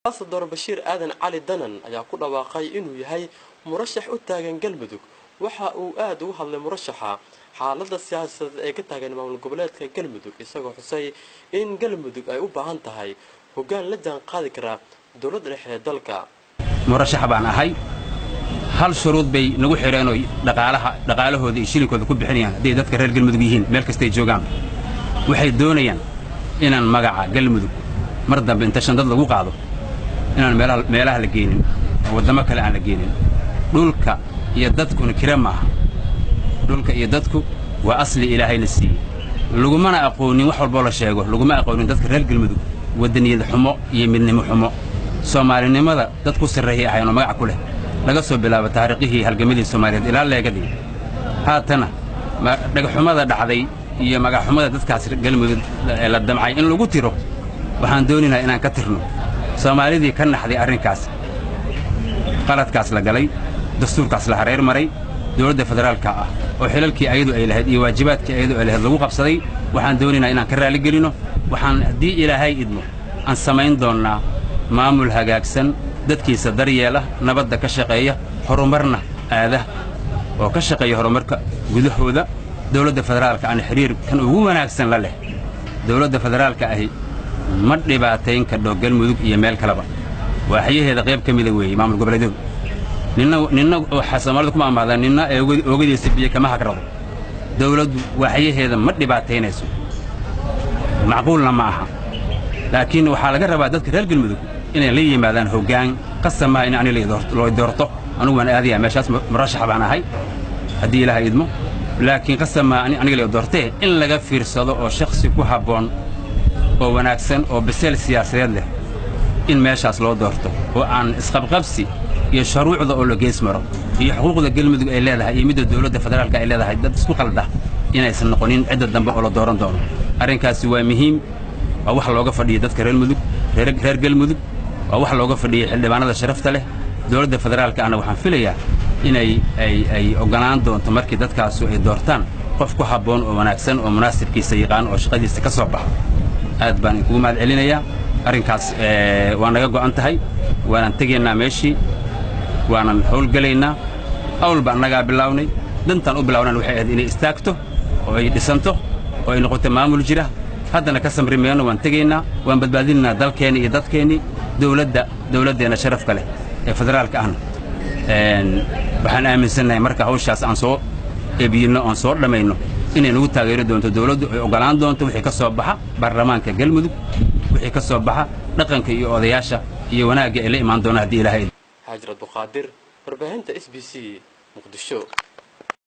أصدر بشير آدن علي دنن ayaa ku dhawaaqay inuu yahay murashax u taagan Galmudug waxa uu aad u hadlay murashaxa xaaladda siyaasadeed ee ka taagan maamul goboleedka Galmudug isagoo xusay in Galmudug ay u baahan tahay hoggaan la jaan qaadi kara dawladda dhexe ee dalka murashax baan ahay hal shuruud bay nagu xireen oo dhaqaalahooda iyo shilinkooda ku bixinayaan haday dadka reer Galmudug yihiin meel kasta ay joogaan waxay doonayaan inaan magaca Galmudug mar dambe inta shandad lagu qaado inaan meelaha la geenin wadamo kale aan la geenin dhulka iyo dadkuna kira maaha dhulka iyo dadku waa asli ilaahay la siiyay lagumana aqoonin wax walba la sheego laguma aqoonin dadka reer Galmudug wadaniyad xumo iyo midnimo xumo Soomaalinimada dad ku sareeyay ayaan magac ku leh laga soo bilaabo taariikhii halgamadii Soomaaliyeed ilaa leegadii haatana dhagaxumada dhacday iyo magac xumada dadkaas Galmudug la damcay in lagu tiro waxaan doonaynaa inaan ka tirno Soomaalidii ka naxday arrinkaas qaladkaas la galay dastuurkaas la hareer maray dawladda federaalka ah oo xilalkii ayadu ay lahayd iyo waajibaadkii ayadu ay lahayd lagu qabsaday waxaan doonaynaa inaan ka raali gelino waxaan hadii Ilaahay idmo aan samayn doonaa maamul hagaagsan dadkiisa daryeela nabadda ka shaqeeya horumarna aada oo ka shaqeeya horumarka gudahooda dawladda federaalka aan xiriir kan ugu wanaagsan la leh dawladda federaalka ahi ma dhibaateyn ka dhow Galmudug iyo meel kaleba waaxyaheeda qayb kamid ah weey maamul goboleedyadu ninna waxa Soomaalidu kuma amaadaan ninna ay oogadiisa biyo kama hagrado dawladdu waaxyaheeda ma dhibaateynayso macquulna ma aha laakiin waxa laga rabaa dadka reer Galmudug inay la yimaadaan hoggaan qasama in aan loo doorto anigu waan aadiyaa meeshaas murashax baan ahay hadii Ilaahay idmo laakiin qasama aniga loo doortay in laga fiirsado oo shakhsi ku haboon oo wanaagsan oo bisel siyaasadeed leh in meeshaas loo doorto oo aan isqabqabsi iyo shuruucda oo la geesmaro iyo xuquuqda Galmudug ay leedahay iyo midda dawladda federaalka ay leedahay dad isku qalda inaysan noqonin cid dambe oo la dooran doono arrinkaasi waa muhiim wax looga fadhiyo dadka reer Galmudug wax looga fadhiyo xildhibaanada sharafta leh dawladda federaalka ana waxaan filayaa inay ay ogolaan doonto markii dadkaas ay doortaan qof ku haboon oo wanaagsan oo munaasibkiisa yaqaan oo shaqadiisa ka soo baxo aad baan ugu mahad celinayaa arrinkaas waan naga go'an tahay waan tageynaa meeshii waan hawl galeynaa hawl baan naga bilawnay dantan u bilawnaan waxay ahayd inay istaagto oo ay dhisanto oo ay noqoto maamul jira haddana ka samrimeeno waan tageynaa waan badbaadinaa dalkeena iyo dadkeeni dawladdeena sharafka leh ee federaalka ahna waxaan aaminsanahay marka hawshaas aan soo eebiyino aan soo dhamayno inay nagu taageero doonto dawladdu ay ogolaan doonto wixii ka soo baxa baarlamaanka Galmudug wixii ka soo baxa dhaqanka iyo odayaasha iyo wanaagga ee la imaan doona hadii Ilaahay Haajir Abduqaadir warbaahinta SBC Muqdisho